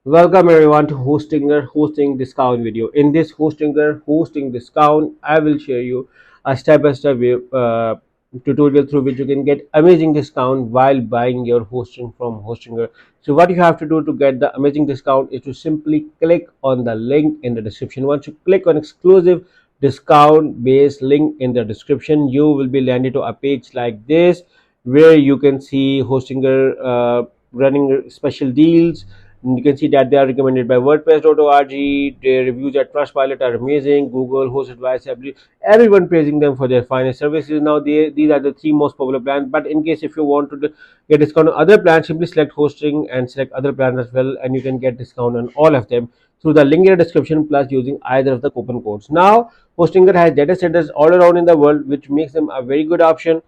Welcome everyone to Hostinger hosting discount video. In this Hostinger hosting discount, I will share you a step-by-step tutorial through which you can get amazing discount while buying your hosting from Hostinger. So what you have to do to get the amazing discount is to simply click on the link in the description. Once you click on exclusive discount based link in the description, you will be landed to a page like this where you can see Hostinger running special deals. And you can see that they are recommended by WordPress.org. Their reviews at Trustpilot are amazing. Google, Host Advice, everyone praising them for their finest services. Now, these are the three most popular plans. But in case if you want to get discount on other plans, simply select hosting and select other plans as well, and you can get discount on all of them through the link in the description plus using either of the coupon codes. Now, Hostinger has data centers all around in the world, which makes them a very good option.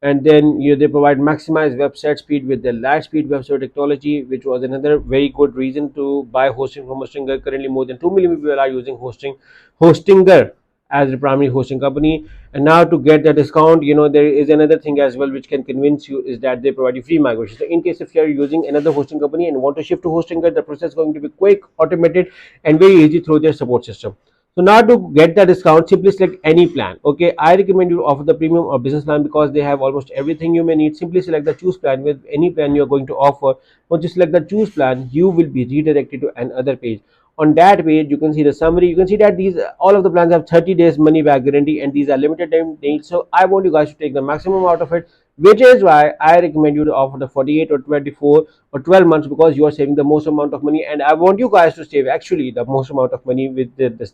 And then they provide maximized website speed with their light speed website technology, which was another very good reason to buy hosting from Hostinger. Currently more than 2 million people are using Hostinger as the primary hosting company. And now to get the discount, there is another thing as well which can convince you, is that they provide you free migration. So in case if you are using another hosting company and want to shift to Hostinger, the process is going to be quick, automated, and very easy through their support system. So now to get the discount, simply select any plan. Okay, I recommend you to offer the premium or business plan because they have almost everything you may need. Simply select the choose plan with any plan you are going to offer. Once you select the choose plan, you will be redirected to another page. On that page, you can see the summary. You can see that these all of the plans have 30 days money back guarantee, and these are limited time deals. So I want you guys to take the maximum out of it, which is why I recommend you to offer the 48 or 24 or 12 months, because you are saving the most amount of money, and I want you guys to save actually the most amount of money with this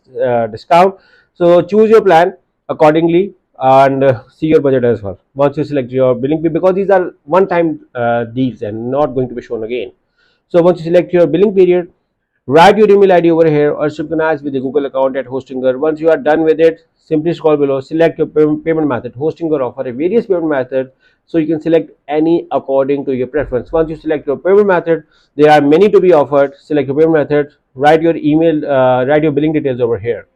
discount. So choose your plan accordingly and see your budget as well. Once you select your billing period, because these are one-time deals and not going to be shown again. So once you select your billing period, write your email ID over here or synchronize with the Google account at Hostinger. Once you are done with it, simply scroll below, select your payment method. Hostinger offer a various payment methods, so you can select any according to your preference. Once you select your payment method, there are many to be offered. Select your payment method, write your email, write your billing details over here.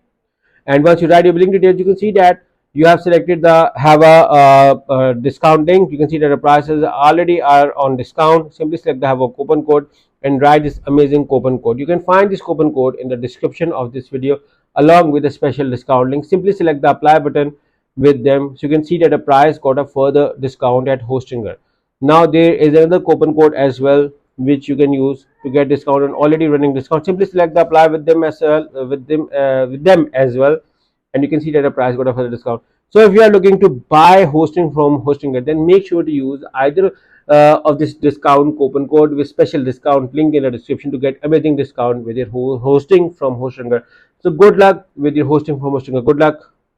And once you write your billing details, you can see that you have selected the have a discount link. You can see that the prices already are on discount. Simply select the have a coupon code and write this amazing coupon code. You can find this coupon code in the description of this video along with a special discount link. Simply select the apply button with them, so you can see that the price got a further discount at Hostinger. Now there is another coupon code as well which you can use to get discount on already running discount. Simply select the apply with them as well, with them as well, and you can see that the price got a further discount. So if you are looking to buy hosting from Hostinger, then make sure to use either of this discount coupon code with special discount link in the description to get amazing discount with your hosting from Hostinger. So good luck with your hosting from Hostinger. Good luck.